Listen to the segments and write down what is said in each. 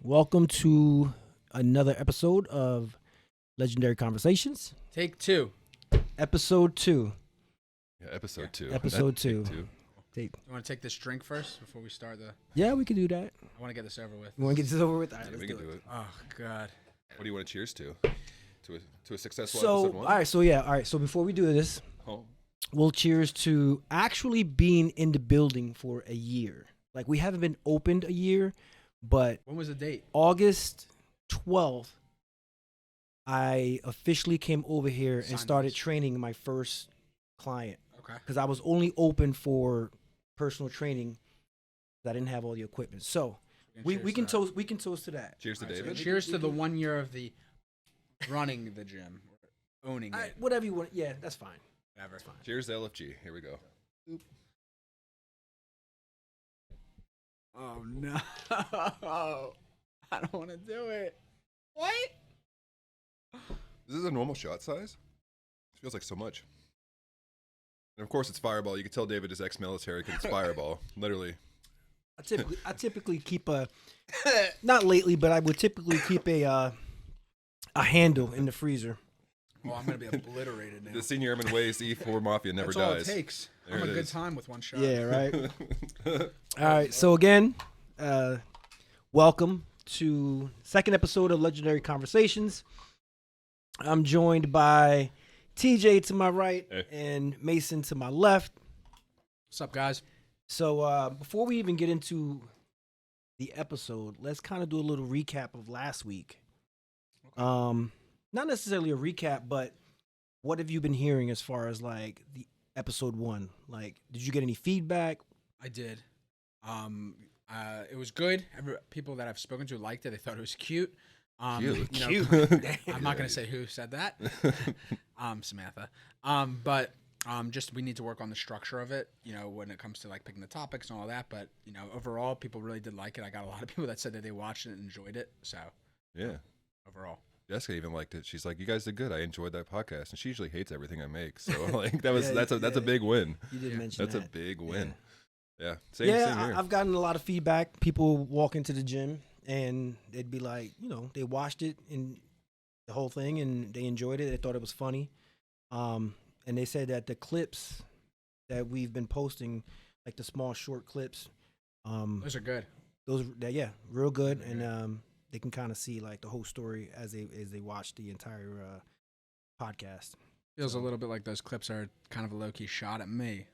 Welcome to another episode of Legendary Conversations. Take two. Episode 2. Yeah, episode 2. Episode That's 2. take 2. Take. You want to take this drink first before we start the? Yeah, we can do that. I want to get this over with. You want to get this over with? All right, Yeah, let's we do can do it. Oh God. What do you want to cheers to? To a successful So, episode 1? all right. So before we do this, Oh. we'll cheers to actually being in the building for a year. Like, we haven't been opened a year, but When was the date? August 12th, I officially came over here and Signed started this. training my first client. Okay. Because I was only open for personal training. I didn't have all the equipment. So we can toast to that. Cheers to All right, so David. cheers to the 1 year of the running the gym, owning All it. right, whatever you want. Yeah, that's fine. Whatever. That's fine. Cheers to LFG. Here we go. Oh no! I don't want to do it. What? Is this a normal shot size? It feels like so much. And of course, it's Fireball. You can tell David is ex-military because it's Fireball. Literally. I typically keep a not lately, but I would typically keep a handle in the freezer. Oh, I'm gonna be obliterated now. The senior airman ways E4 Mafia never That's all dies. it takes. There I'm it a good is. time with one shot. Yeah, right. All right. So again, welcome to second episode of Legendary Conversations. I'm joined by TJ to my right Hey. and Mason to my left. What's up, guys? So before we even get into the episode, let's kind of do a little recap of last week. Not necessarily a recap, but what have you been hearing as far as like the episode 1? Like, did you get any feedback? I did. It was good. People that I've spoken to liked it. They thought it was cute. Cute. You know, Cute. I'm not gonna say who said that. Samantha. But just we need to work on the structure of it. You know, when it comes to like picking the topics and all that. But you know, overall, people really did like it. I got a lot of people that said that they watched it and enjoyed it. So Yeah. overall, Jessica even liked it. She's like, "You guys did good. I enjoyed that podcast." And she usually hates everything I make, so like that's Yeah. a big win. You did Yeah. mention That's that. a big win. Yeah. Yeah, Same here. I've gotten a lot of feedback. People walk into the gym and they'd be like, you know, they watched it and the whole thing and they enjoyed it. They thought it was funny. And they said that the clips that we've been posting, like the small short clips, those are good. real good. They're And they can kind of see like the whole story as they watch the entire podcast. Feels a little bit like those clips are kind of a low key shot at me.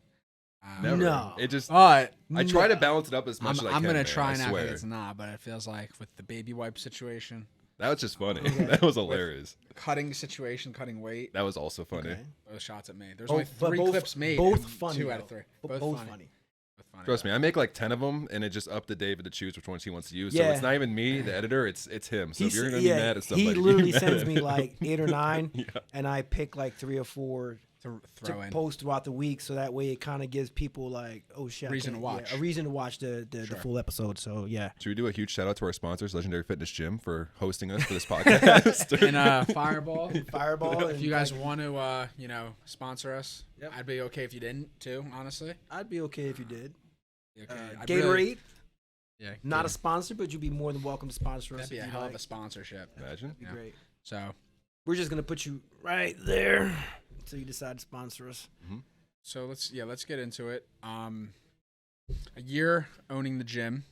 Never. No. It just. But I try to balance it up as much as I can. I'm gonna man, try I and act like swear. it's not, but it feels like with the baby wipe situation, That was just funny. Okay. That was hilarious. cutting situation, cutting weight, That was also funny. Okay. those shots at me. There's Both- only but 3 both- clips made. both and funny, 2 out of though. 3. Both Both funny. Both funny. Trust me, I make like 10 of them, and it just up to David to choose which ones he wants to use. So Yeah. it's not even me, the editor. It's him. So if you're gonna yeah, be mad at somebody, he be literally mad sends at me him. like 8 or 9, Yeah. and I pick like 3 or 4 To to throw in. post throughout the week, so that way it kind of gives people like, oh shit, I Reason to can't- watch. a reason to watch the Sure. full episode. So yeah, Should we do a huge shout out to our sponsors, Legendary Fitness Gym, for hosting us for this podcast? And Fireball. Fireball. If you guys want to, sponsor us, Yep. I'd be okay if you didn't too. Honestly, I'd be okay if you did. Okay. I'd Gatorade, really- yeah, not a Gatorade. sponsor, but you'd be more than welcome to sponsor us. That'd be if a you hell like. of a sponsorship. Imagine. That'd be Yeah. great. So, We're just gonna put you right there until you decide to sponsor us. let's get into it. A year owning the gym,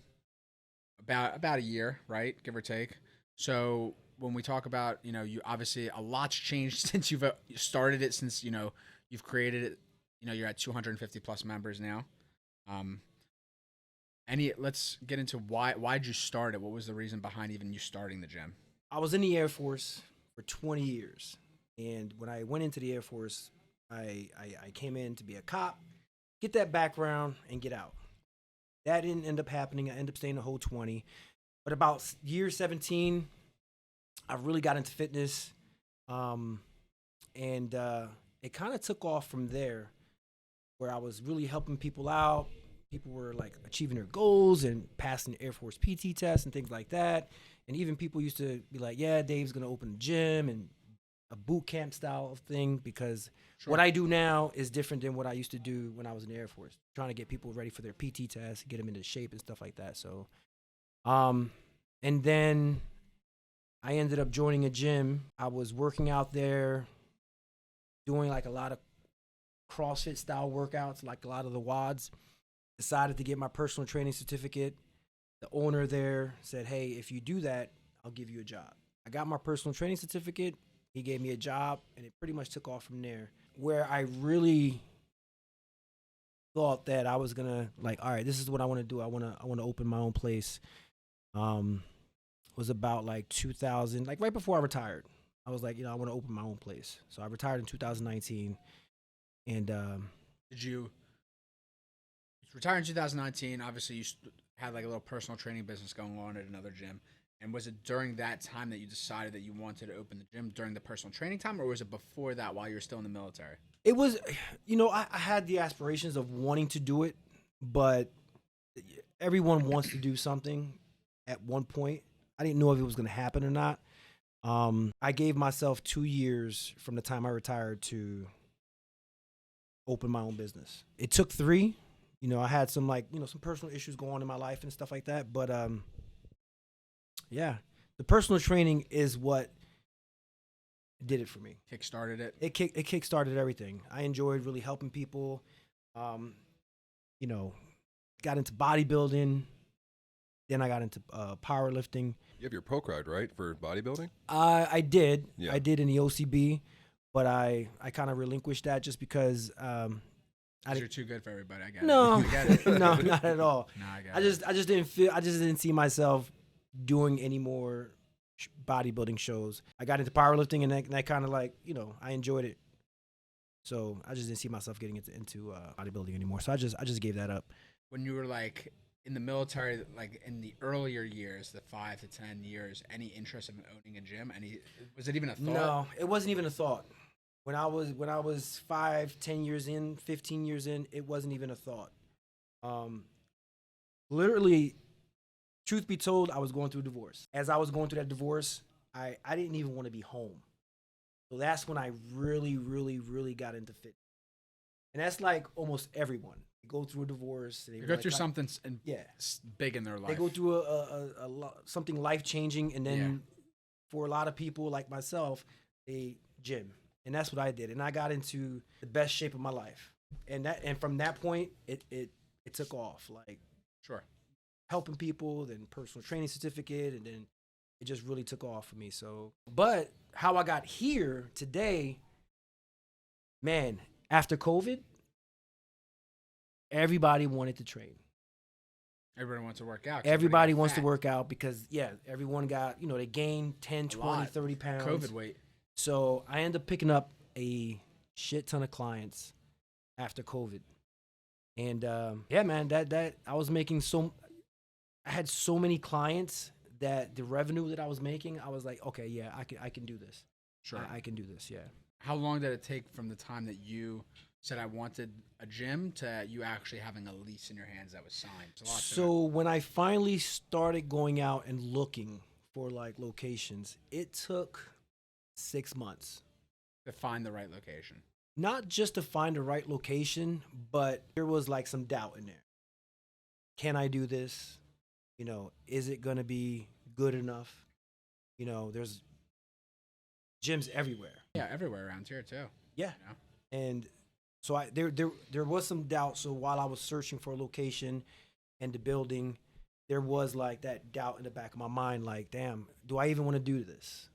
about a year, right, give or take. So when we talk about, you obviously a lot's changed since you've started it, since you've created it. You're at 250 plus members now. Let's get into why'd you start it? What was the reason behind even you starting the gym? I was in the Air Force for 20 years. And when I went into the Air Force, I came in to be a cop, get that background, and get out. That didn't end up happening. I ended up staying the whole 20. But about year 17, I really got into fitness. And it kind of took off from there, where I was really helping people out. People were like achieving their goals and passing the Air Force PT test and things like that. And even people used to be like, yeah, Dave's going to open a gym and a boot camp style of thing, because what I do now is different than what I used to do when I was in the Air Force, trying to get people ready for their PT test, get them into shape and stuff like that. So, and And then I ended up joining a gym. I was working out there, doing like a lot of CrossFit style workouts, like a lot of the WODs. Decided to get my personal training certificate. The owner there said, hey, if you do that, I'll give you a job. I got my personal training certificate. He gave me a job, and it pretty much took off from there. Where I really thought that I was gonna like, all right, this is what I want to do. I want to open my own place. Was about like 2000, like right before I retired. I was like, I want to open my own place. So I retired in 2019, and Did you retire in 2019? Obviously, you had like a little personal training business going on at another gym. And was it during that time that you decided that you wanted to open the gym during the personal training time, or was it before that while you were still in the military? it was, I had the aspirations of wanting to do it, but everyone wants to do something at one point. I didn't know if it was going to happen or not. I gave myself 2 years from the time I retired to open my own business. It took 3. I had some some personal issues going on in my life and stuff like that. But yeah, the personal training is what did it for me. Kickstarted it. It kickstarted everything. I enjoyed really helping people. Got into bodybuilding. Then I got into powerlifting. You have your pro card, right, for bodybuilding? I did. Yeah. I did in the OCB, but I kind of relinquished that just because You're too good for everybody. I get no, it. I get it. no, not at all. No, I get I just didn't see myself doing any more bodybuilding shows. I got into powerlifting, and that kind of I enjoyed it. So I just didn't see myself getting into bodybuilding anymore. So I just gave that up. When you were like in the military, like in the earlier years, the 5 to 10 years, any interest in owning a gym? Was it even a thought? No, it wasn't even a thought. When I was 5, 10 years in, 15 years in, it wasn't even a thought. Literally, truth be told, I was going through a divorce. As I was going through that divorce, I didn't even want to be home. So that's when I really, really, really got into fitness. And that's like almost everyone. They go through a divorce. They go through something big in their life. They go through something life-changing, and then for a lot of people like myself, they gym. And that's what I did. And I got into the best shape of my life. And from that point, it took off. Like, sure, helping people, then personal training certificate, and then it just really took off for me. So, but how I got here today, man, after COVID, everybody wanted to train. Everybody wants to work out. Everybody wants to work out because, everyone got, they gained 10, 20, 30 pounds. COVID weight. So I ended up picking up a shit ton of clients after COVID. And man, that I was making I had so many clients that the revenue that I was making, I was like, okay, yeah, I can do this. Sure. I can do this, yeah. How long did it take from the time that you said I wanted a gym to you actually having a lease in your hands that was signed? So when I finally started going out and looking for like locations, it took 6 months. To find the right location. Not just to find the right location, but there was like some doubt in there. Can I do this? Is it going to be good enough? There's gyms everywhere. Yeah, everywhere around here too. Yeah. And so there was some doubt. So while I was searching for a location and the building, there was like that doubt in the back of my mind, like, damn, do I even want to do this?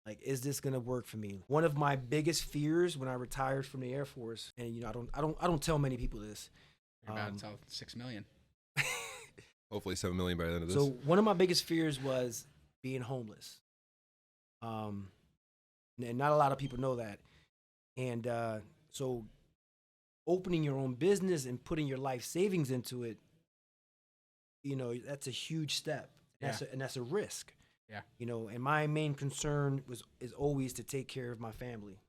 Like, is this gonna work for me? One of my biggest fears when I retired from the Air Force, and I don't tell many people this. You're about to tell 6 million. Hopefully 7 million by the end of this. So one of my biggest fears was being homeless. And not a lot of people know that. And so opening your own business and putting your life savings into it, that's a huge step. And that's a risk. Yeah. And my main concern is always to take care of my family,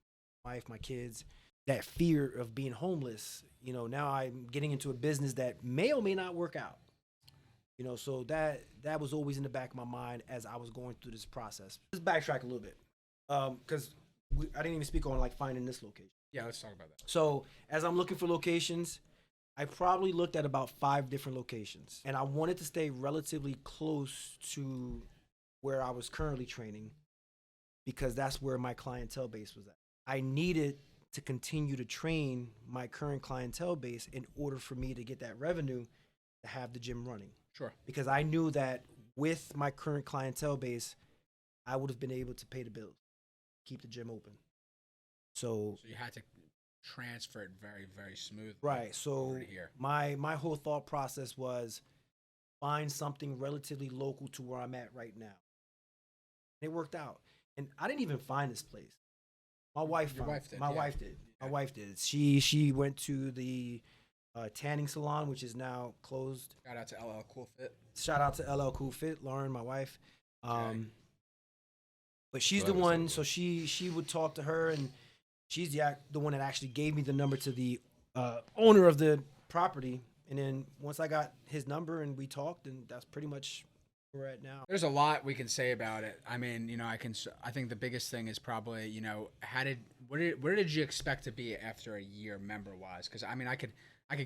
my wife, my kids. That fear of being homeless, now I'm getting into a business that may or may not work out. So that was always in the back of my mind as I was going through this process. Let's backtrack a little bit, because I didn't even speak on like finding this location. Yeah, let's talk about that. So as I'm looking for locations, I probably looked at about 5 different locations, and I wanted to stay relatively close to where I was currently training because that's where my clientele base was at. I needed to continue to train my current clientele base in order for me to get that revenue to have the gym running. Sure. Because I knew that with my current clientele base, I would have been able to pay the bills, keep the gym open. So you had to transfer it very, very smoothly. right. So over to here. my whole thought process was find something relatively local to where I'm at right now. It worked out. And I didn't even find this place. My wife Your found wife it. did, My yeah. wife did. My Yeah. wife did. She went to the tanning salon, which is now closed. Shout out to LL Cool Fit. Shout out to LL Cool Fit, Lauren, my wife. Okay. But she's So the that was one. something. So she would talk to her, and she's the one that actually gave me the number to the owner of the property. And then once I got his number and we talked, and that's pretty much where we're at now. There's a lot we can say about it. I mean, you know, I think the biggest thing is probably, you know, where did you expect to be after a year member wise? Because I mean, I could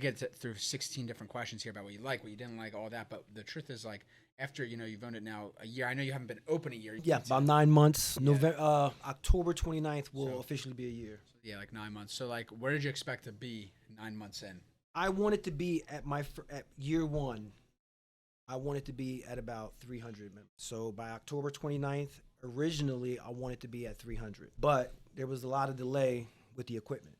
get through 16 different questions here about what you like, what you didn't like, all that. But the truth is, like, after, you know, you've owned it now a year. I know you haven't been open a year. Yeah, about 9 months. October 29th will officially be a year. Yeah, like 9 months. So, like, where did you expect to be 9 months in? I wanted to be at year 1. I wanted to be at about 300 members. So by October 29th, originally I wanted to be at 300, but there was a lot of delay with the equipment.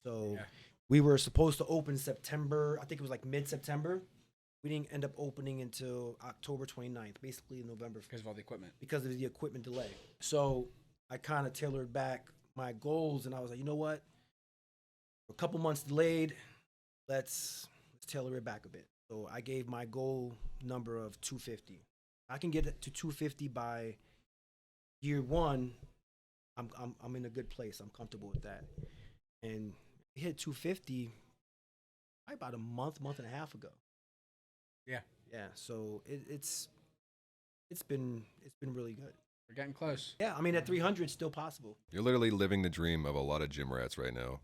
So Yeah. we were supposed to open September. I think it was like mid-September. We didn't end up opening until October 29th, basically in November, Because of all the equipment. because of the equipment delay. So I kind of tailored back my goals, and I was like, you know what? A couple months delayed. Let's tailor it back a bit. So I gave my goal number of 250. I can get it to 250 by year 1. I'm in a good place. I'm comfortable with that. And we hit 250 probably about a month and a half ago. Yeah. Yeah. So it's been really good. We're getting close. Yeah. I mean, at 300, it's still possible. You're literally living the dream of a lot of gym rats right now.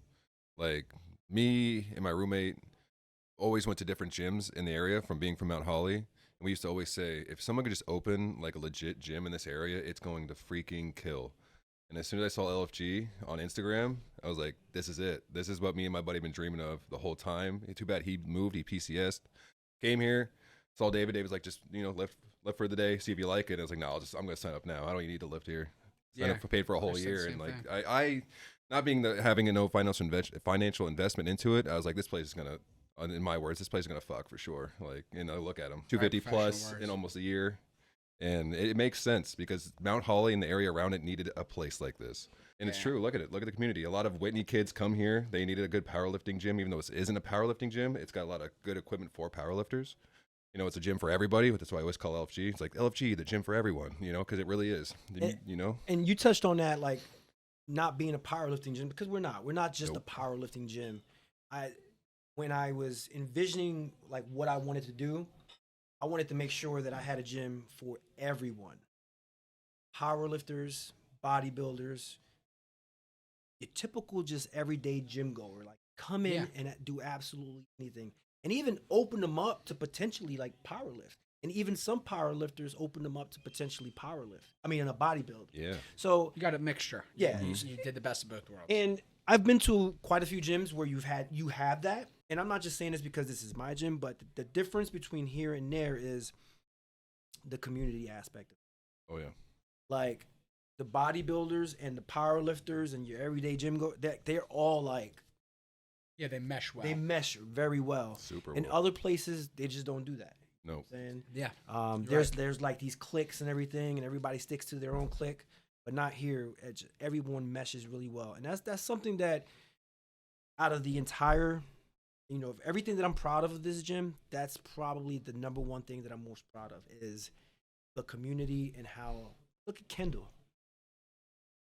Like me and my roommate always went to different gyms in the area from being from Mount Holly. And we used to always say, if someone could just open like a legit gym in this area, it's going to freaking kill. And as soon as I saw LFG on Instagram, I was like, this is it. This is what me and my buddy have been dreaming of the whole time. Too bad he moved, he PCS'd. Came here, saw David. David's like, just, you know, lift for the day, see if you like it. And I was like, no, I'm going to sign up now. I don't even need to lift here. Sign up for paid for a whole I said the year. same And like, thing. I not being having no financial investment into it, I was like, this place is going to, in my words, this place is going to fuck for sure. Like, you know, look at him. 250 plus professional words. in almost a year. And it makes sense because Mount Holly and the area around it needed a place like this. And it's Yeah. true. Look at it. Look at the community. A lot of Whitney kids come here. They needed a good powerlifting gym, even though it isn't a powerlifting gym. It's got a lot of good equipment for powerlifters. You know, it's a gym for everybody. That's why I always call LFG. It's like LFG, the gym for everyone, you know, because it really is. You know? And you touched on that, like not being a powerlifting gym, because we're not. We're not just Nope. a powerlifting gym. When I was envisioning like what I wanted to do, I wanted to make sure that I had a gym for everyone. Powerlifters, bodybuilders, your typical just everyday gym goer. Like come in Yeah. and do absolutely anything. And even open them up to potentially like powerlift. And even some powerlifters open them up to potentially powerlift. I mean, in a bodybuild. Yeah. So You got a mixture. Yeah. You did the best of both worlds. and I've been to quite a few gyms where you have that. And I'm not just saying this because this is my gym, but the difference between here and there is the community aspect. Oh, yeah. Like the bodybuilders and the powerlifters and your everyday gym they're all like, Yeah, they mesh well. they mesh very well. Super In well. other places, they just don't do that. No. And yeah. there's like these cliques and everything, and everybody sticks to their own clique, but not here. Everyone meshes really well, and that's something that out of the entire, you know, of everything that I'm proud of this gym, that's probably the number one thing that I'm most proud of is the community and how. Look at Kendall.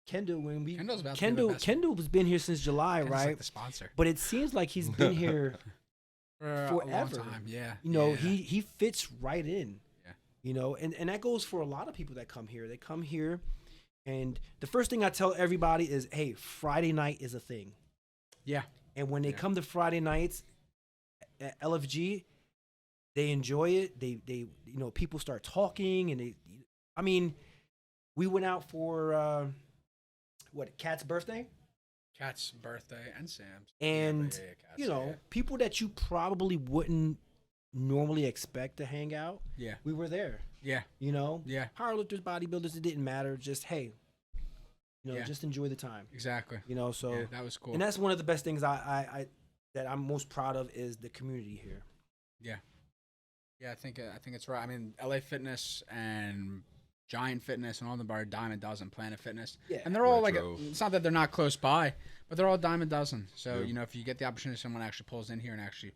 Kendall's about to be the best. Kendall has been here since July, Kendall's right? like the sponsor. But it seems like he's been here. For a long Forever. time. Yeah. You know, yeah. he fits right in. Yeah. You know, and that goes for a lot of people that come here. They come here, and the first thing I tell everybody is, hey, Friday night is a thing. Yeah. And when they Yeah. come to Friday nights, at LFG, they enjoy it. They people start talking, and I mean, we went out for Cat's birthday, Cat's birthday and Sam's. and Cat's, people that you probably wouldn't normally expect to hang out. Yeah. We were there. Yeah. Yeah. Powerlifters, bodybuilders, it didn't matter. Just hey, just enjoy the time. Exactly. So yeah, that was cool. and that's one of the best things I that I'm most proud of is the community here. Yeah. Yeah, I think it's right. I mean, LA Fitness and Giant Fitness and all of them are dime a dozen. Planet Fitness, and they're all Retro. it's not that they're not close by, but they're all dime a dozen. So Yeah. if you get the opportunity, someone actually pulls in here and actually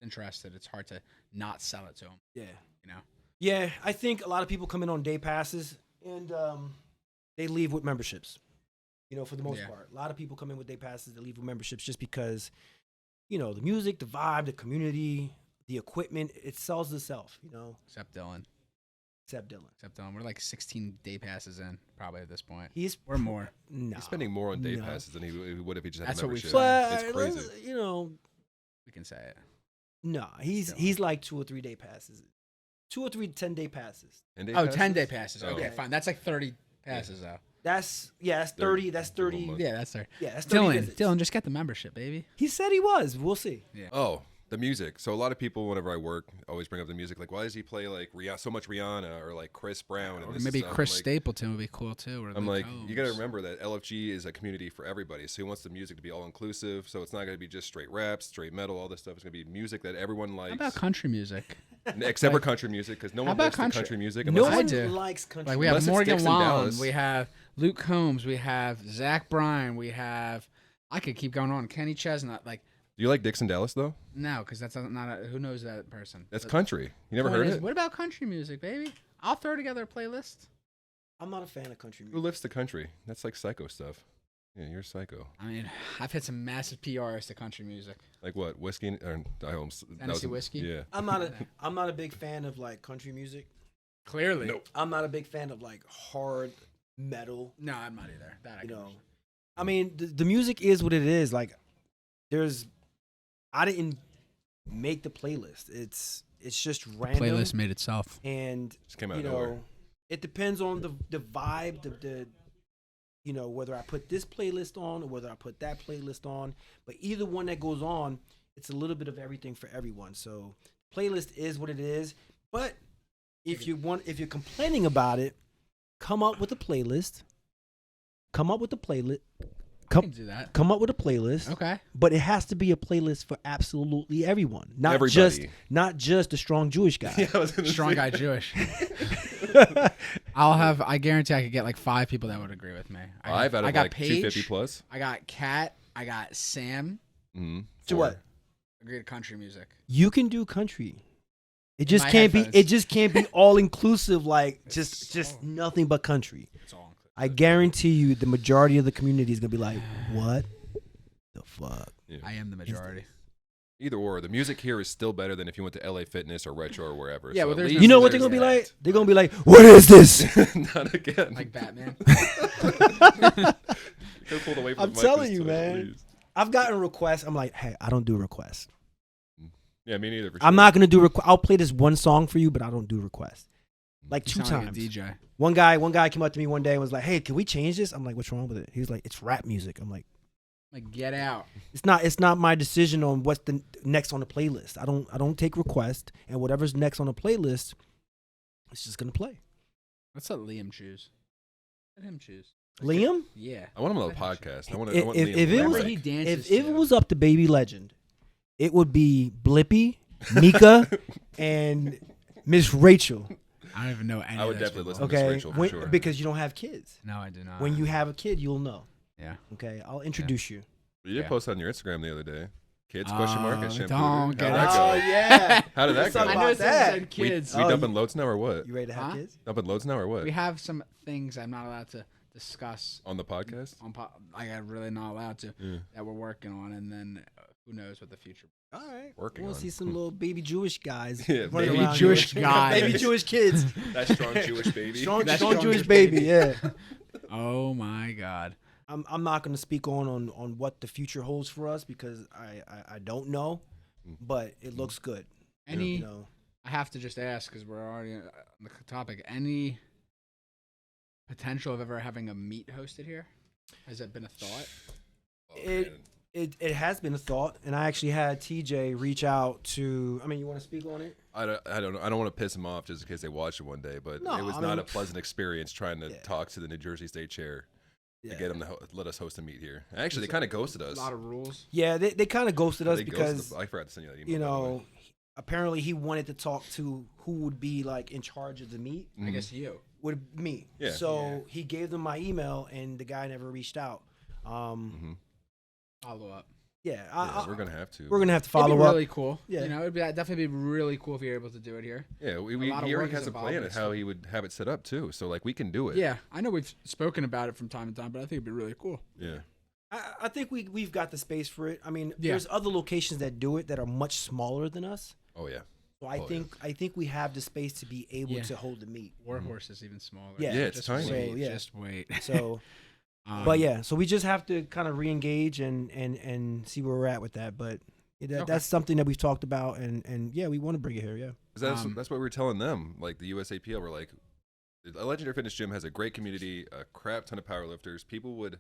interested, it's hard to not sell it to them. Yeah. Yeah, I think a lot of people come in on day passes and they leave with memberships. For the most part, a lot of people come in with day passes. They leave with memberships just because, the music, the vibe, the community, the equipment, it sells itself. Except Dylan. Except Dylan. We're like 16 day passes in probably at this point. He's or more. No, He's spending more on day No. passes than he would if he just had That's a what we've membership. said. It's crazy. We can say it. No, he's like 2 or 3 day passes. 2 or 3 10-day passes. 10-day 10-day passes? passes. Okay, Okay. fine. That's like 30 passes though. That's 30. That's 30. 1 month. Yeah, that's 30. Yeah, that's 30 visits. Dylan, just get the membership, baby. He said he was. We'll see. Oh, the music. So a lot of people, whenever I work, always bring up the music. Like, why does he play like so much Rihanna or like Chris Brown? Or And maybe stuff? Chris I'm like, Stapleton would be cool too. Or I'm Luke like, Combs. you got to remember that LFG is a community for everybody. So he wants the music to be all inclusive. So it's not going to be just straight rap, straight metal, all this stuff. It's going to be music that everyone likes. How about country music? Except for country music, because no How one about likes the country? country music. No unless one do. likes country. Like we have Unless it's Morgan Dixon Wallen, Dallas. we have Luke Combs, we have Zach Bryan, we have. I could keep going on. Kenny Chestnut, like. Do you like Dixon Dallas though? No, because that's not. Who knows that person? That's But country. You never point heard is, it? What about country music, baby? I'll throw together a playlist. I'm not a fan of country Who music. lifts the country? That's like psycho stuff. Yeah, you're psycho. I mean, I've had some massive PRs to country music. Like what? Whiskey? Or I almost that Tennessee was- whiskey? Yeah. I'm not a big fan of like country music. Clearly, Nope. I'm not a big fan of like hard metal. No, I'm not either. That I You can know, understand. I mean the music is what it is. Like I didn't make the playlist. It's just random. Playlist made itself. And Just came out of nowhere. it depends on the vibe, the whether I put this playlist on or whether I put that playlist on. But either one that goes on, it's a little bit of everything for everyone. So playlist is what it is. But if you're complaining about it, come up with a playlist. I can do that. Come up with a playlist. Okay. But it has to be a playlist for absolutely everyone, not Everybody. just the strong Jewish guy. Yeah, I was gonna Strong say. guy Jewish. I guarantee I could get like 5 people that would agree with me. 5 out of I got like Paige, 250 plus. I got Kat. I got Sam. Mm-hmm. To what? Agreed to country music. You can do country. It In just my can't be. headphones. It just can't be all inclusive. Like just nothing but country. It's all included. I guarantee you, the majority of the community is gonna be like, "What the fuck?" I am the majority. Either or, the music here is still better than if you went to LA Fitness or Retro or wherever. Yeah, So well, at there's least no- You know what they're there's gonna be like? that. They're gonna be like, "What is this?" Not again. Like Batman. Go pulled away from I'm the mic telling this you, time, man. please. I've gotten requests. I'm like, "Hey, I don't do requests. Yeah, me neither. For I'm sure. not gonna do I'll play this one song for you, but I don't do requests." Like You 2 sound times. like a DJ. One guy came up to me one day and was like, "Hey, can we change this?" I'm like, "What's wrong with it?" He was like, "It's rap music." I'm like, Like, get out. It's not my decision on what's the next on the playlist. I don't take requests, and whatever's next on the playlist, it's just gonna play. Let's let Liam choose. Let him choose. Liam, Yeah. I want him on the podcast. I want If- Liam if to it be was- Whatever like- he dances if it to. was up to Baby Legend, it would be Blippy, Mika, and Miss Rachel. I don't even know any I would of those definitely people. listen to Miss Okay, Rachel for When- sure. because you don't have kids. No, I do not. When you have a kid, you'll know. Yeah. Okay, I'll introduce you. You did Yeah. post on your Instagram the other day. Kids question mark at Shampoo. don't get How'd it. that go? yeah. How did that Let's go? talk I about know it that. said kids. We Oh, dumping loads now or what? You ready to have Huh? kids? Dumping loads now or what? We have some things I'm not allowed to discuss On the podcast? on like I'm really not allowed to Yeah. that we're working on, and then who knows what the future. All right. Working We'll on. see some little baby Jewish guys. Yeah, running baby around Jewish here. guys. Baby Jewish kids. That strong Jewish baby. Strong, That strong strong Jewish Jewish baby. Yeah. Oh my God. I'm not going to speak on what the future holds for us because I don't know. but it looks good. Any, You know, I have to just ask because we're already on the topic. Any potential of ever having a meet hosted here? Has that been a thought? Oh, It- man. it has been a thought, and I actually had TJ reach out to. I mean, you want to speak on it? I don't know. I don't want to piss them off just in case they watch it one day, but No, it was I not mean- a pleasant experience trying to Yeah. talk to the New Jersey State Chair Yeah. to get him to let us host a meet here. Actually, they kind of ghosted A us. lot of rules. Yeah, they kind of ghosted us They because ghosted I forgot to send you that email. you by the way. know, apparently he wanted to talk to who would be like in charge of the meet. I guess you. Would me. Yeah. So Yeah. he gave them my email, and the guy never reached out. Follow up. Yeah, Yeah, we're gonna have to. we're gonna have to It'd follow be up. really cool. Yeah. You know, it'd be definitely be really cool if you're able to do it here. Yeah, a he lot of work already is has a involved plan in of this how stuff. he would have it set up too. So like we can do it. Yeah, I know we've spoken about it from time to time, but I think it'd be really cool. Yeah. I think we've got the space for it. I mean, Yeah. there's other locations that do it that are much smaller than us. Oh yeah. So I Oh, think we have the space to be able Yeah. to hold the meet. Warhorse is even smaller. Yeah. Yeah, it's just tiny. Wait, So, yeah. Just wait. So, but yeah, so we just have to kind of re-engage and see where we're at with that. But that's something that we've talked about, and yeah, we want to bring it here. Yeah. 'Cause that's what we were telling them. Like the USAPL, we're like, a Legendary Fitness Gym has a great community, a crap ton of powerlifters. People would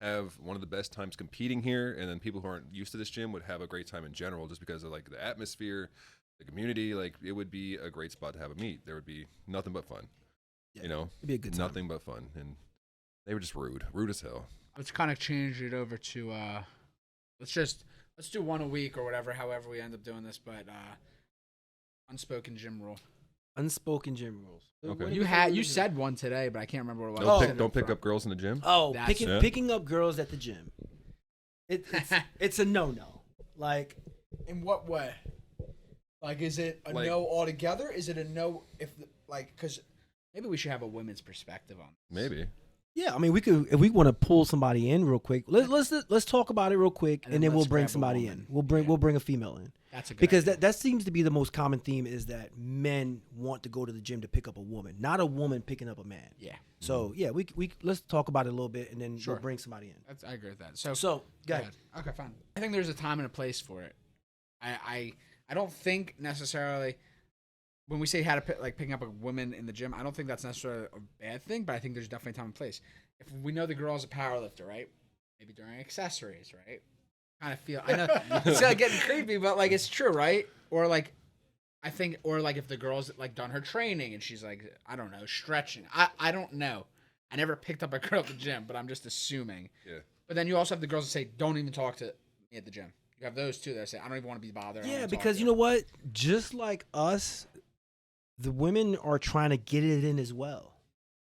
have one of the best times competing here, and then people who aren't used to this gym would have a great time in general, just because of like the atmosphere, the community. Like it would be a great spot to have a meet. There would be nothing but fun. Yeah, You know, it'd be a good time. nothing but fun, and they were just rude as hell. Let's kind of change it over to let's do one a week or whatever, however we end up doing this, but unspoken gym rule. Unspoken gym rules. Okay. You said one today, but I can't remember what it Don't was. don't pick up girls in the gym. Oh, That's- Yeah. picking up girls at the gym. It's a no. Like, In what way? Like, is it a Like- no altogether? Is it a no if, like, because Maybe we should have a women's perspective on this. Maybe. yeah, I mean, we could if we want to pull somebody in real quick. Let's talk about it real quick, And and then then we'll let's bring grab a somebody woman. in. We'll bring a female in. That's a good Because idea. that seems to be the most common theme is that men want to go to the gym to pick up a woman, not a woman picking up a man. Yeah, So yeah, we let's talk about it a little bit, and then Sure. we'll bring somebody in. I agree with that. So So go ahead. Okay, fine. I think there's a time and a place for it. I don't think necessarily when we say how to picking up a woman in the gym, I don't think that's necessarily a bad thing, but I think there's definitely time and place. If we know the girl's a powerlifter, right? Maybe during accessories, right? Kind of feel I know it's like getting creepy, but like it's true, right? Or like I think or like if the girl's like done her training and she's like, I don't know, stretching. I don't know. I never picked up a girl at the gym, but I'm just assuming. Yeah. But then you also have the girls that say, don't even talk to me at the gym. You have those too that say, I don't even want to be bothered. I don't Yeah, wanna talk because to you know what? Just like us, the women are trying to get it in as well.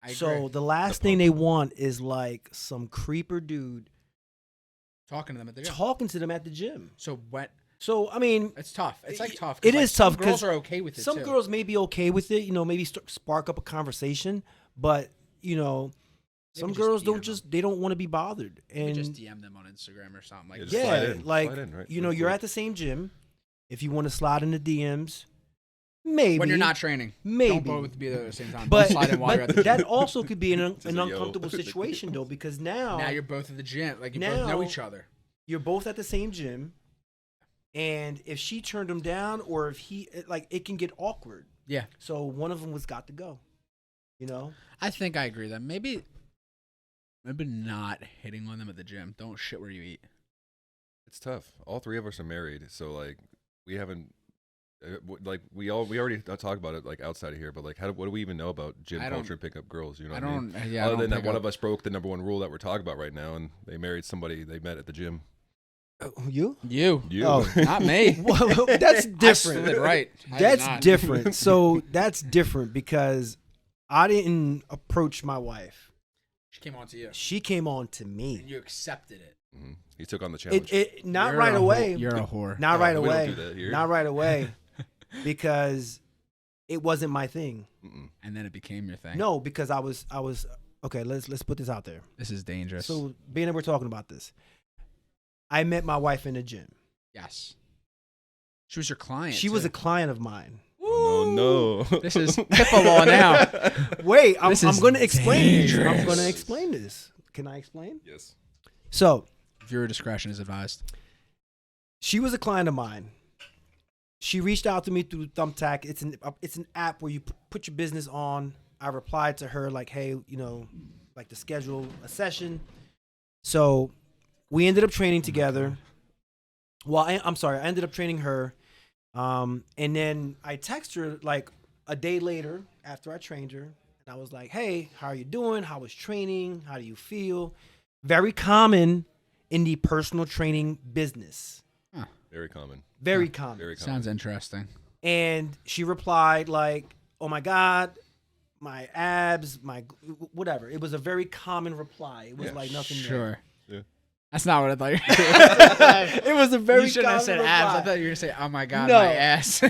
I agree. So the last thing they want is like some creeper dude talking to them at the gym. talking to them at the gym. So what? So I mean, It's tough. It's like tough. It 'cause, is tough Some girls 'cause are okay with it. some too. girls may be okay with it, maybe spark up a conversation, but some just girls DM don't them. just they don't want to be bothered. You And just DM them on Instagram or something like Yeah, that. just slide yeah, in, like slide in, right? you're Real at quick. the same gym. If you want to slide in the DMs, maybe When you're not training, maybe. don't both be there at the same time. But, Don't slide in while you're at the but gym. that also could be an Just like, yo. uncomfortable situation though, because now Now you're both at the gym. Like you both know Now- each other. you're both at the same gym, and if she turned him down or if he it can get awkward. Yeah. So one of them was got to go. I think I agree that maybe not hitting on them at the gym. Don't shit where you eat. It's tough. All three of us are married, so like we haven't. We already talked about it like outside of here, but like what do we even know about gym I don't- culture and pick up girls? You know I what I mean? don't. Yeah. I Other don't than that, pick one up- of us broke the number one rule that we're talking about right now, and they married somebody they met at the gym. You? You. You. Oh. Not me. Well, that's I different. slid right. I did That's not. different. So that's different because I didn't approach my wife. She came on to you, She came on to and me. you accepted it. Mhm. He took on the challenge. It not You're right a away. You're a whore. Not No, right we don't away. do that here. Not right away. Because it wasn't my thing. Mm-mm. And then it became your thing. No, because I was okay, let's put this out there. This is dangerous. So being that we're talking about this, I met my wife in the gym. yes. She was your client. She was too. a client of mine. Oh, no. This is HIPAA law now. Wait, I'm This is going to explain this. I'm dangerous. going to explain this. Can I explain? Yes. So Viewer discretion is advised. she was a client of mine, she reached out to me through Thumbtack. It's an app where you put your business on. I replied to her like, hey, like to schedule a session. So we ended up training together. Well, I'm sorry, I ended up training her. And then I texted her like a day later after I trained her. And I was like, hey, how are you doing? How was training? How do you feel? Very common in the personal training business. Huh. Very common. Very common. Very common. Sounds interesting. And she replied like, oh my God, my abs, my whatever. It was a very common reply. It was like nothing there. Sure. Yeah. That's not what I thought you were It was a very You shouldn't have said common abs. reply. I thought you were going to say, oh my God, No. my ass.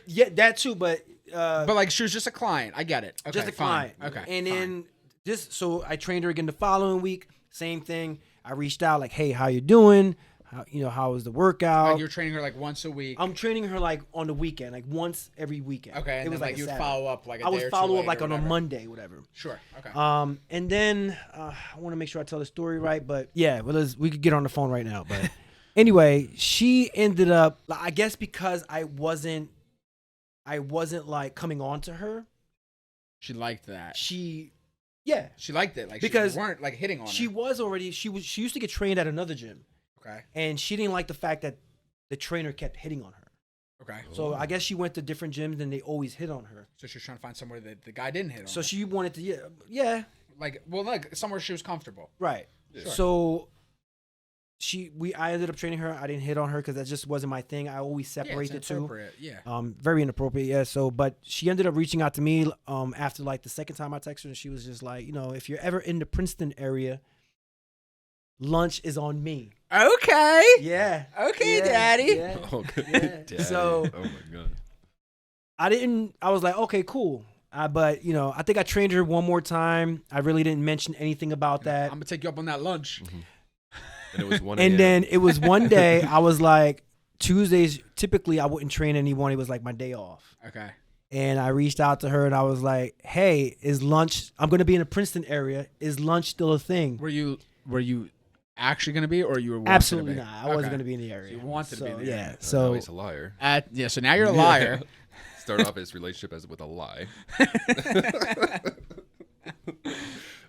Yeah, that too, but But like she was just a client. I get it. Okay, just a fine. client. Okay. And fine. then so I trained her again the following week. Same thing. I reached out like, hey, how you doing? How was the workout? Like you're training her like once a week. I'm training her like on the weekend, like once every weekend. Okay, and it was then, like you a would Saturday. follow up like a I day would or two follow up later like or on a whatever. Monday, whatever. Sure. Okay. And then I want to make sure I tell the story right, but yeah, we could get on the phone right now. But anyway, she ended up, I guess, because I wasn't like coming on to her. She liked that. She liked it. Like Because she weren't like hitting on she her. was already she used to get trained at another gym, Okay. and she didn't like the fact that the trainer kept hitting on her. Okay. So I guess she went to different gyms and they always hit on her. So she was trying to find somewhere that the guy didn't hit on. So her. she wanted to yeah. like somewhere she was comfortable. Right. Sure. So I ended up training her. I didn't hit on her because that just wasn't my thing. I always separate the two. Yeah. Very inappropriate. Yeah. So, but she ended up reaching out to me after like the second time I texted her, and she was just like, if you're ever in the Princeton area, lunch is on me. Okay. Yeah. Okay, Yeah, Daddy. Yeah. Okay. Yeah. Daddy. So oh my God. I was like, okay, cool. But I think I trained her one more time. I really didn't mention anything about that. I'm gonna take you up on that lunch. And it was 1 And a.m. then it was one day I was like, Tuesdays, typically I wouldn't train anyone. It was like my day off. Okay. And I reached out to her and I was like, hey, is lunch, I'm going to be in the Princeton area. Is lunch still a thing? Were you actually gonna be, or you were Absolutely to be? not. I wasn't going to be in the area. So you wanted to be in the yeah. area. Oh, So he's a liar. Yeah. So now you're a liar. Start off his relationship with a lie.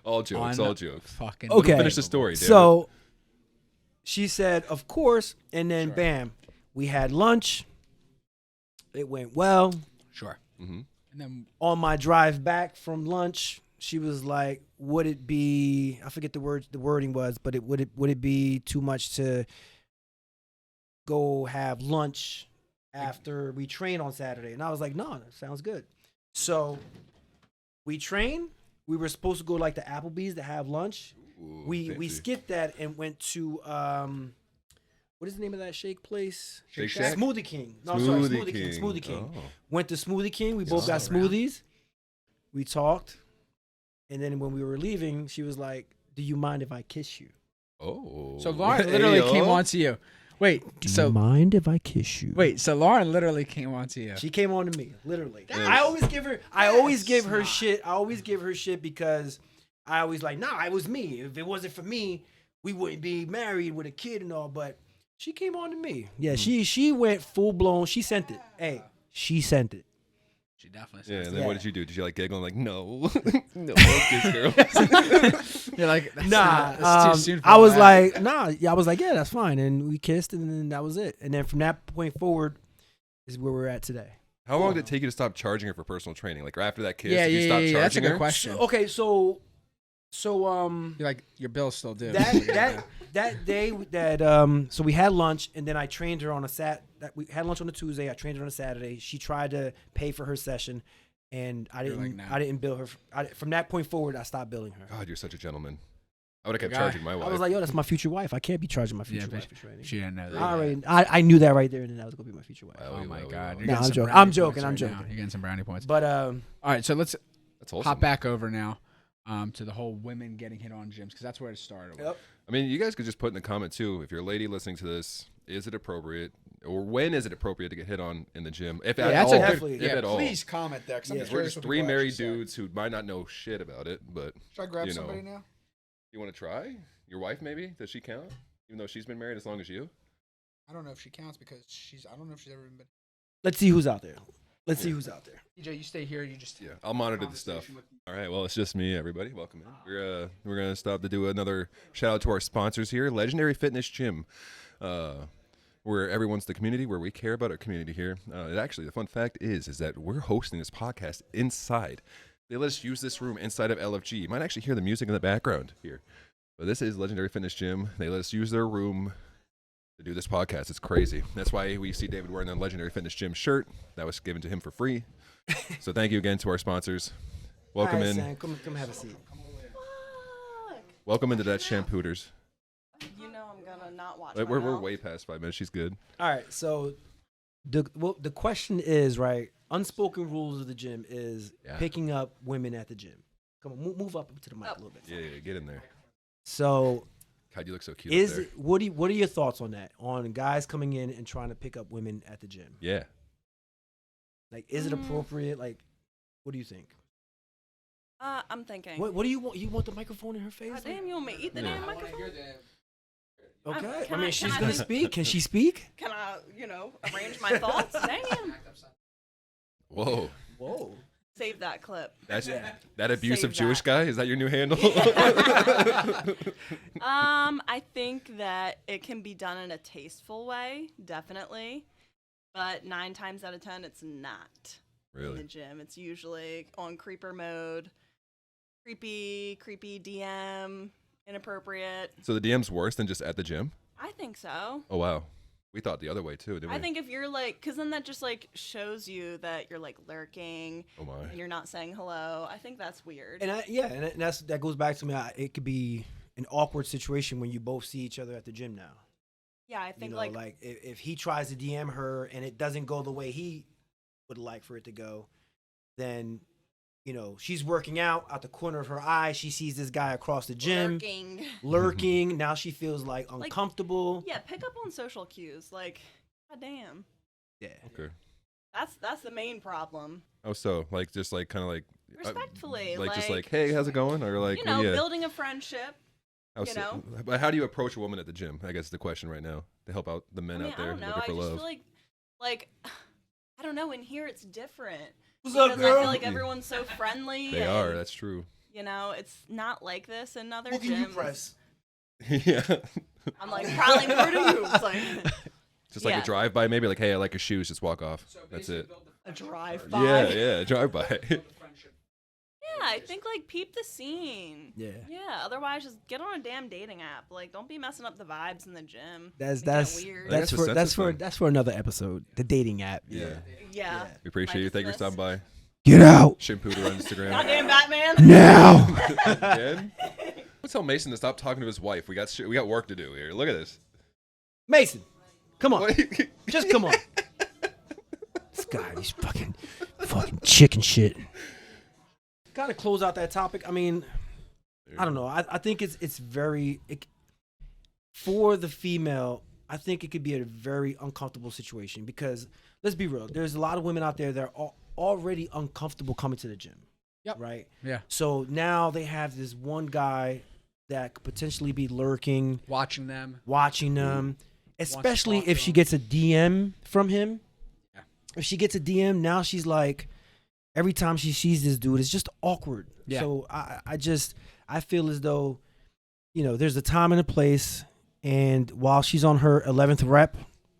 all jokes. All jokes. Fucking. Okay. Finish the story, damn So she said, of course. And then Sure. bam, we had lunch. It went well. Sure. Mm-hmm. And then On my drive back from lunch, she was like, would it be, I forget the wording was, but would it be too much to go have lunch after we train on Saturday? And I was like, no, that sounds good. So we trained. We were supposed to go like to Applebee's to have lunch. Ooh, We fancy. skipped that and went to what is the name of that shake place? Shake Shack? Smoothie King. No, Smoothie sorry, Smoothie King. King. Smoothie King. Oh. Went to Smoothie King. We both got Still around? smoothies. We talked, and then when we were leaving, she was like, "Do you mind if I kiss you?" Oh. so Lauren literally Ayo. came on to you. Wait. Do So you mind if I kiss you? wait. So Lauren literally came on to you. She came on to me, literally. That's- I always give her. I always give her not- shit. I always give her shit because I always like, nah, it was me. If it wasn't for me, we wouldn't be married with a kid and all. But she came on to me. Yeah, she went full blown. She sent it. Hey, she sent it. She definitely. Yeah, said and then Yeah. what did you do? Did you like giggle and like, no, no, kiss girls? You're like, that's Nah, that's too soon for I all was that. like, nah. Yeah, I was like, yeah, that's fine, and we kissed, and then that was it. And then from that point forward, is where we're at today. How long did it take you to stop charging her for personal training? Like after that kiss, yeah, did you yeah, stop yeah, charging that's a good her? question. Okay, so You're like, your bill's still due. that day that so we had lunch, and then I trained her on we had lunch on a Tuesday. I trained her on a Saturday. She tried to pay for her session, and I You're didn't. like, nah. I didn't bill her. From that point forward, I stopped billing her. God, you're such a gentleman. I would have kept Guy. charging my wife. I was like, yo, that's my future wife. I can't be charging my Yeah, future but wife for training. She didn't know that. I knew that right there, and then that was gonna be my future wife. Wow. Oh my Wow, god. wow. You're No, getting I'm some joking. brownie I'm joking. points I'm right now. joking. You're getting some brownie points. But All right, so let's That's awesome. hop back over now to the whole women getting hit on gyms because that's where it started. Yep. I mean, you guys could just put in the comment too. If you're a lady listening to this, is it appropriate, or when is it appropriate to get hit on in the gym? If Yeah, at that's all, a good. Definitely. if Yeah, at all. please comment there because Yeah. I'm We're just three married dudes who might not know shit about it, but Should I grab you know. somebody now? you want to try? Your wife, maybe? Does she count? Even though she's been married as long as you? I don't know if she counts because I don't know if she's ever been. let's see who's out there. Let's see who's out there. DJ, you stay here. You just Yeah, I'll monitor the stuff. All right, well, it's just me, everybody. Welcome in. We're gonna stop to do another shout out to our sponsors here, Legendary Fitness Gym, where everyone's the community, where we care about our community here. Actually, the fun fact is that we're hosting this podcast inside. They let us use this room inside of LFG. You might actually hear the music in the background here, but this is Legendary Fitness Gym. They let us use their room to do this podcast. It's crazy. That's why we see David wearing a Legendary Fitness Gym shirt that was given to him for free. So thank you again to our sponsors. Welcome All right, in. Sam, come have a seat. Welcome into that Shampooters. You know I'm gonna not watch. We're way past 5 minutes. She's good. All right, so the question is, right, unspoken rules of the gym is picking up women at the gym. Come on, move up to the mic a little bit. Yeah, get in there. So God, you look so cute up there. what are your thoughts on that? On guys coming in and trying to pick up women at the gym? Yeah. Like, is it appropriate? Like, what do you think? I'm thinking. What do you want? You want the microphone in her face? God damn, you want me to eat the damn microphone? Okay. Can I mean, I- she's can I gonna just- speak. Can she speak? Can I, arrange my thoughts? Damn. Whoa. Whoa. Save that clip. That's that abusive Save Jewish that. guy? Is that your new handle? I think that it can be done in a tasteful way, definitely. But 9 times out of 10, it's not in the Really? gym. It's usually on creeper mode. Creepy DM, inappropriate. So the DM's worse than just at the gym? I think so. Oh, wow. We thought the other way, too, didn't we? I think if you're like, because then that just like shows you that you're like lurking Oh, my. and you're not saying hello. I think that's weird. And that goes back to me. It could be an awkward situation when you both see each other at the gym now. Yeah, I You think know, like if he tries to DM her and it doesn't go the way he would like for it to go, then she's working out the corner of her eye. She sees this guy across the gym lurking. Now she feels like uncomfortable. Yeah, pick up on social cues. Like, god damn. Yeah. Okay. That's the main problem. Oh, so, like, just, like, kind of like... Respectfully, just like, like, hey, how's it going? Or, like, yeah. building a friendship. But how do you approach a woman at the gym? I guess is the question right now to help out the men I mean, out there I don't know. looking I for just love. feel like I don't know. In here, it's different. What's because up, girl? I feel like everyone's so friendly. They are. That's true. It's not like this in other What gyms. can you press? Yeah. I'm like probably more to moves. Like Just like Yeah. a drive by, maybe like, hey, I like your shoes. Just walk off. That's it. a drive-by. Yeah, drive by. Yeah, I think like peep the scene. Yeah. Yeah. Otherwise, just get on a damn dating app. Like, don't be messing up the vibes in the gym. That's Make it that's weird. That's a census that's for another episode. The dating app. Yeah. Yeah. We appreciate you. Thank you for dismiss. stopping by. Get out Shampooter on Instagram. Goddamn Batman. now. Again? Let's tell Mason to stop talking to his wife. We got work to do here. Look at this. Mason, come on. What? Just come on. This guy, he's fucking chicken shit. Gotta close out that topic. I mean, I don't know. I think it's very for the female. I think it could be a very uncomfortable situation because let's be real. There's a lot of women out there that are already uncomfortable coming to the gym. Yep. Right. Yeah. So now they have this one guy that could potentially be lurking, Watching them. especially talk if to she him. gets a DM from him. Yeah. If she gets a DM, now she's like, every time she sees this dude, it's just awkward. Yeah. So I feel as though, there's a time and a place, and while she's on her 11th rep,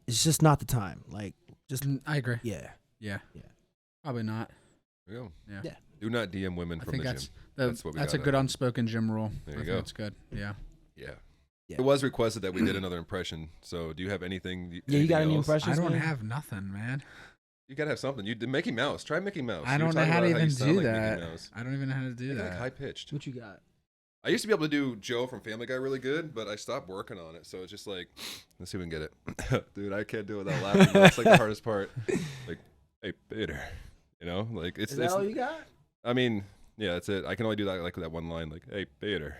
it's just not the time. Like, just I agree. yeah. Yeah. Yeah. Probably not. There you go. Yeah. Yeah. Do not DM women I from think the that's gym. that's, what we that's a gotta- good unspoken gym rule. There I you think go. That's good. Yeah. Yeah. Yeah. It was requested that we did another impression. So do you have anything? Yeah, you got any else? impressions? I don't man? have nothing, man. You gotta have something. You did Mickey Mouse. Try Mickey Mouse. I You were don't know talking how to about even you sound do like Mickey that. Mouse. I don't even know how to do Make it, that. like high pitched. What you got? I used to be able to do Joe from Family Guy really good, but I stopped working on it. So it's just like, let's see if we can get it. Dude, I can't do it without laughing. That's like the hardest part. Like, hey, Peter. Like it's. Is that all you got? I mean, yeah, that's it. I can only do that like that one line, like, hey, Peter.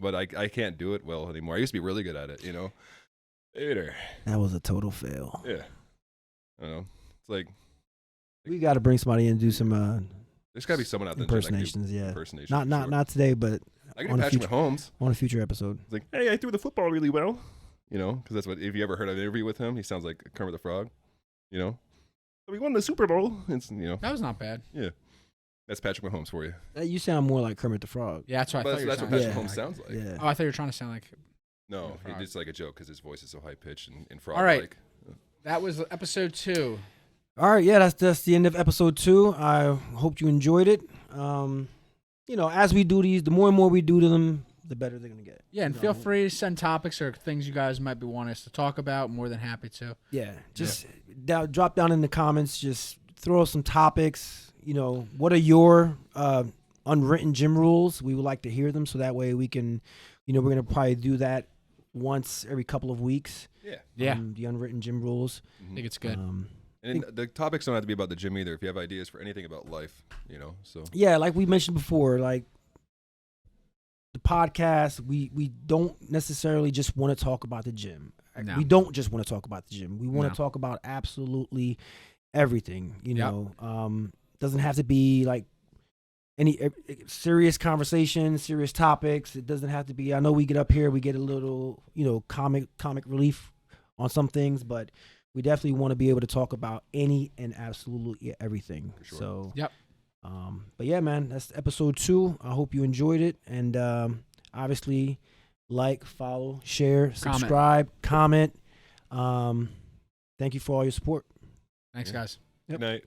But I can't do it well anymore. I used to be really good at it. Peter. That was a total fail. Yeah. I don't know. It's like We got to bring somebody in and do some there's gotta be someone out there that can do impersonations. Yeah. impersonations. Not for not sure. not today, but I can on do a Patrick future- Mahomes. on a future episode. It's like, hey, I threw the football really well. Because that's what, if you ever heard an interview with him, he sounds like Kermit the Frog. We won the Super Bowl. It's That was not bad. yeah. That's Patrick Mahomes for you. You sound more like Kermit the Frog. Yeah, that's what I thought you were That's what saying. Patrick Yeah. Mahomes sounds like. Yeah. Oh, I thought you were trying to sound like. No, Yeah, frog. it's like a joke because his voice is so high pitched and frog All right. like. That was episode 2. All right, yeah, that's the end of episode 2. I hope you enjoyed it. As we do these, the more and more we do to them, the better they're gonna get. Yeah, and You feel know? free to send topics or things you guys might be wanting us to talk about. More than happy to. Yeah, just drop down in the comments. Just throw some topics. What are your unwritten gym rules? We would like to hear them, so that way we can, we're gonna probably do that once every couple of weeks. Yeah. Yeah, The unwritten gym rules. I think it's good. And the topics don't have to be about the gym either. If you have ideas for anything about life, so. Yeah, like we mentioned before, like the podcast, we don't necessarily just want to talk about the gym. No. We don't just want to talk about the gym. We want No. to talk about absolutely everything. Yep. Doesn't have to be like any serious conversation, serious topics. It doesn't have to be. I know we get up here, we get a little, comic relief on some things, but we definitely want to be able to talk about any and absolutely everything. For sure. So, Yep. But yeah, man, that's episode 2. I hope you enjoyed it, and obviously, like, follow, share, subscribe, comment. Thank you for all your support. Thanks, guys. Good night.